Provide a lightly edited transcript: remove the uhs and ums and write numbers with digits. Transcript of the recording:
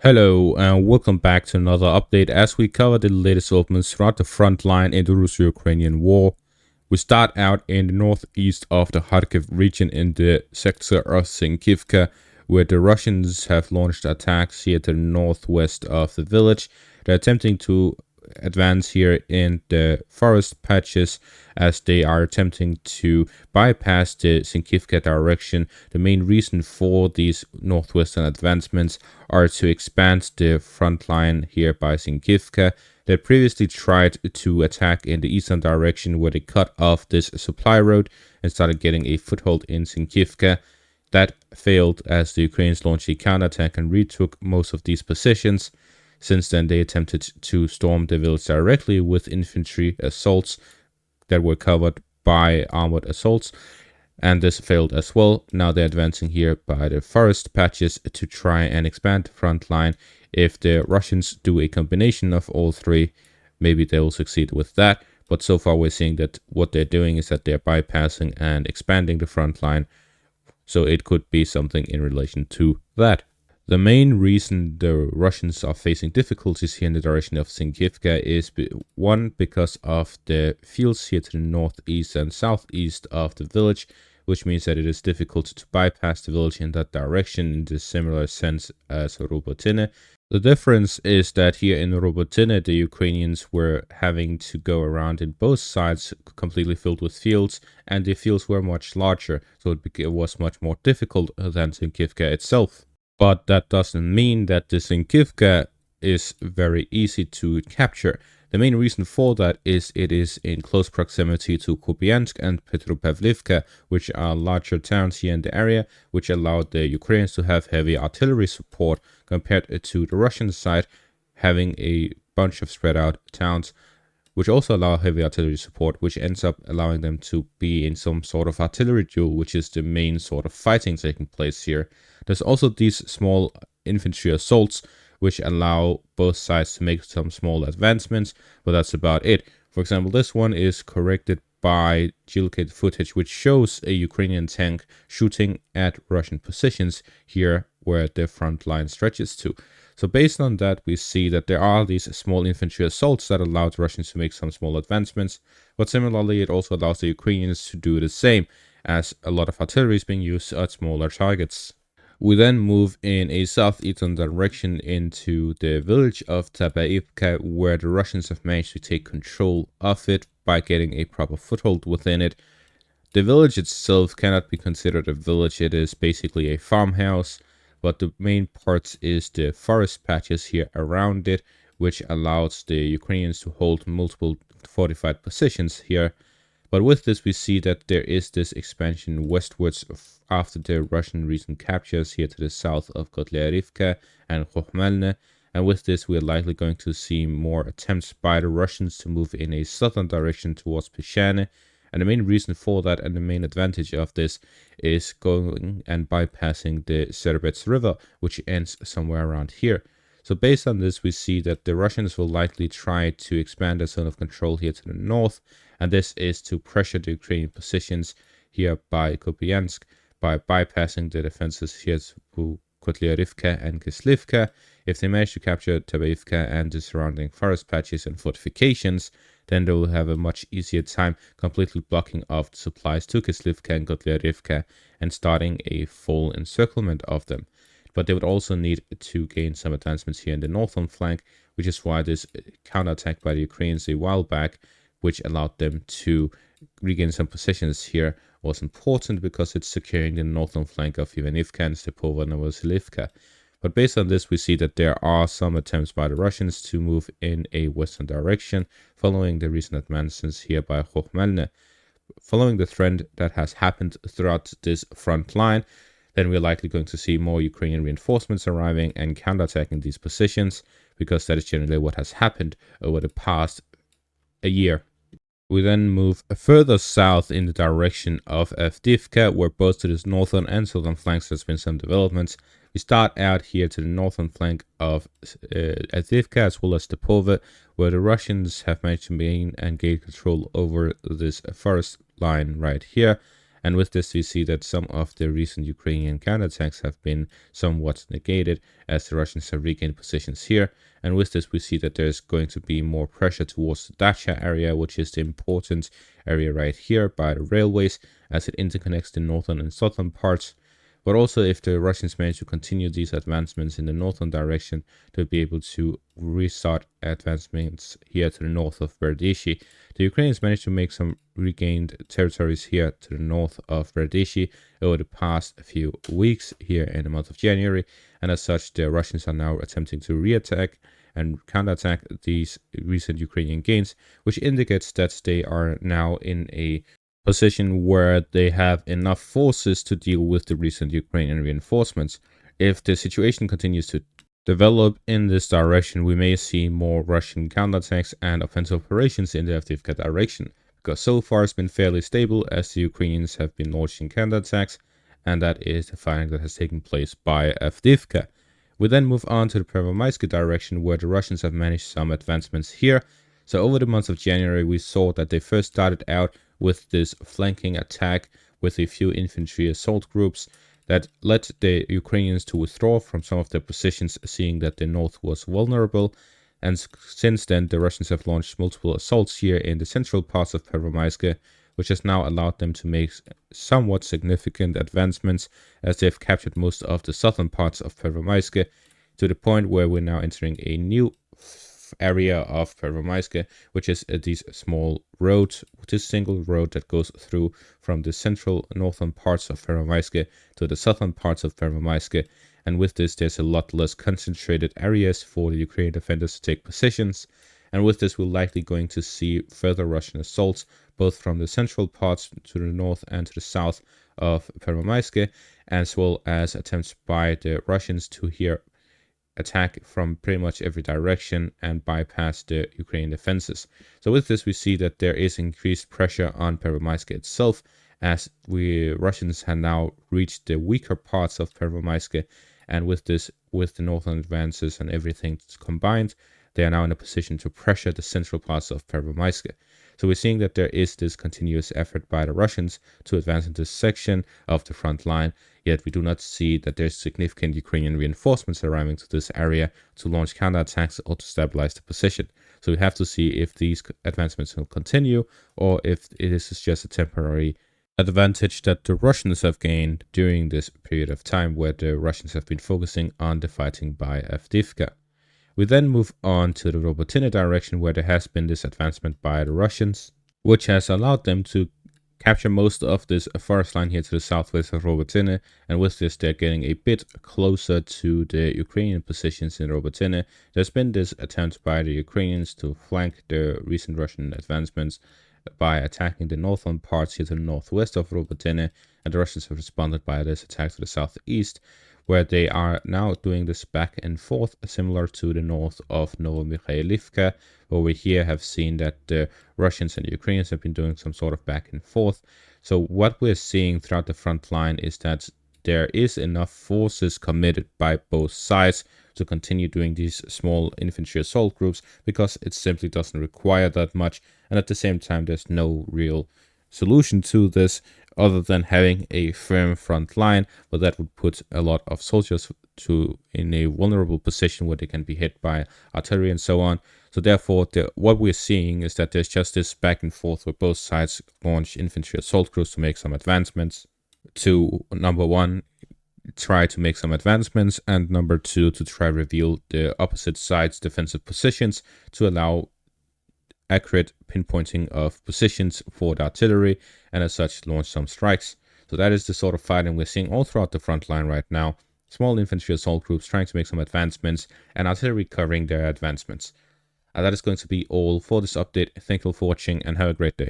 Hello and welcome back to another update as we cover the latest developments throughout the front line in the Russo-Ukrainian war. We start out in the northeast of the Kharkiv region in the sector of Sinkivka, where the Russians have launched attacks here to the northwest of the village. They're attempting to advance here in the forest patches as they are attempting to bypass the Sinkivka direction. The main reason for these northwestern advancements are to expand the front line here by Sinkivka. They previously tried to attack in the eastern direction where they cut off this supply road and started getting a foothold in Sinkivka. That failed as the Ukrainians launched a counterattack and retook most of these positions. Since then, they attempted to storm the village directly with infantry assaults that were covered by armored assaults, and this failed as well. Now they're advancing here by the forest patches to try and expand the front line. If the Russians do a combination of all three, maybe they will succeed with that. But so far, we're seeing that what they're doing is that they're bypassing and expanding the front line. So it could be something in relation to that. The main reason the Russians are facing difficulties here in the direction of Sinkivka is one, because of the fields here to the northeast and southeast of the village, which means that it is difficult to bypass the village in that direction in the similar sense as Robotina. The difference is that here in Robotina, the Ukrainians were having to go around in both sides completely filled with fields, and the fields were much larger, so it was much more difficult than Sinkivka itself. But that doesn't mean that the Sinkivka is very easy to capture. The main reason for that is it is in close proximity to Kupiansk and Pervomaiske, which are larger towns here in the area, which allowed the Ukrainians to have heavy artillery support compared to the Russian side having a bunch of spread out towns, which also allow heavy artillery support, which ends up allowing them to be in some sort of artillery duel, which is the main sort of fighting taking place here. There's also these small infantry assaults, which allow both sides to make some small advancements, but that's about it. For example, this one is corrected by geolocated footage, which shows a Ukrainian tank shooting at Russian positions here where the front line stretches to. So based on that, we see that there are these small infantry assaults that allow the Russians to make some small advancements, but similarly, it also allows the Ukrainians to do the same, as a lot of artillery is being used at smaller targets. We then move in a southeastern direction into the village of Avdiivka, where the Russians have managed to take control of it by getting a proper foothold within it. The village itself cannot be considered a village, it is basically a farmhouse, but the main part is the forest patches here around it, which allows the Ukrainians to hold multiple fortified positions here. But with this, we see that there is this expansion westwards after the Russian recent captures here to the south of Avdiivka and Khmelny. And with this, we are likely going to see more attempts by the Russians to move in a southern direction towards Peshane. And the main reason for that and the main advantage of this is going and bypassing the Serbets River, which ends somewhere around here. So based on this, we see that the Russians will likely try to expand their zone of control here to the north, and this is to pressure the Ukrainian positions here by Kupiansk by bypassing the defenses here to Kotlyarivka and Kislivka. If they manage to capture Avdiivka and the surrounding forest patches and fortifications, then they will have a much easier time completely blocking off the supplies to Kislivka and Kotlyarivka and starting a full encirclement of them. But they would also need to gain some advancements here in the northern flank, which is why this counterattack by the Ukrainians a while back, which allowed them to regain some positions here, was important because it's securing the northern flank of Ivanivka and Stepova and Vasilivka. But based on this, we see that there are some attempts by the Russians to move in a western direction, following the recent advances here by Khmelny. Following the trend that has happened throughout this front line, then we're likely going to see more Ukrainian reinforcements arriving and counterattacking these positions, because that is generally what has happened over the past a year. We then move further south in the direction of Avdiivka, where both to the northern and southern flanks there's been some developments. We start out here to the northern flank of Avdiivka as well as Stepova, where the Russians have managed to gain and gain control over this forest line right here. And with this, we see that some of the recent Ukrainian counterattacks have been somewhat negated as the Russians have regained positions here. And with this, we see that there's going to be more pressure towards the Dacha area, which is the important area right here by the railways, as it interconnects the northern and southern parts. But also, if the Russians manage to continue these advancements in the northern direction, they'll be able to restart advancements here to the north of Berdishi. The Ukrainians managed to make some regained territories here to the north of Berdishi over the past few weeks here in the month of January, and as such, the Russians are now attempting to reattack and counterattack these recent Ukrainian gains, which indicates that they are now in a position where they have enough forces to deal with the recent Ukrainian reinforcements. If the situation continues to develop in this direction, we may see more Russian counterattacks and offensive operations in the Avdiivka direction, because so far it's been fairly stable as the Ukrainians have been launching counterattacks, and that is the fighting that has taken place by Avdiivka. We then move on to the Pervomaiske direction, where the Russians have managed some advancements here. So over the month of January, we saw that they first started out with this flanking attack with a few infantry assault groups that led the Ukrainians to withdraw from some of their positions, seeing that the north was vulnerable. And since then, the Russians have launched multiple assaults here in the central parts of Pervomaiske, which has now allowed them to make somewhat significant advancements, as they've captured most of the southern parts of Pervomaiske, to the point where we're now entering a new area of Pervomaiske, which is this small road, this single road that goes through from the central northern parts of Pervomaiske to the southern parts of Pervomaiske. And with this, there's a lot less concentrated areas for the Ukrainian defenders to take positions. And with this, we're likely going to see further Russian assaults, both from the central parts to the north and to the south of Pervomaiske, as well as attempts by the Russians to here attack from pretty much every direction and bypass the Ukrainian defenses. So with this, we see that there is increased pressure on Pervomaiske itself, as Russians have now reached the weaker parts of Pervomaiske, and with this, with the northern advances and everything combined, they are now in a position to pressure the central parts of Pervomaiske. So we're seeing that there is this continuous effort by the Russians to advance into this section of the front line, yet we do not see that there's significant Ukrainian reinforcements arriving to this area to launch counterattacks or to stabilize the position. So we have to see if these advancements will continue, or if this is just a temporary advantage that the Russians have gained during this period of time where the Russians have been focusing on the fighting by Avdiivka. We then move on to the Robotina direction, where there has been this advancement by the Russians, which has allowed them to capture most of this forest line here to the southwest of Robotina, and with this they're getting a bit closer to the Ukrainian positions in Robotina. There's been this attempt by the Ukrainians to flank the recent Russian advancements by attacking the northern parts here to the northwest of Robotina, and the Russians have responded by this attack to the southeast, where they are now doing this back and forth, similar to the north of Novomikhailivka, where we here have seen that the Russians and the Ukrainians have been doing some sort of back and forth. So what we're seeing throughout the front line is that there is enough forces committed by both sides to continue doing these small infantry assault groups, because it simply doesn't require that much, and at the same time there's no real solution to this other than having a firm front line, but that would put a lot of soldiers in a vulnerable position where they can be hit by artillery and so on. So therefore, what we're seeing is that there's just this back and forth where both sides launch infantry assault groups to make some advancements. To number one, try to make some advancements, and number two, to try reveal the opposite side's defensive positions to allow accurate pinpointing of positions for the artillery, and as such launch some strikes. So that is the sort of fighting we're seeing all throughout the front line right now. Small infantry assault groups trying to make some advancements, and artillery covering their advancements. And that is going to be all for this update. Thank you all for watching, and have a great day.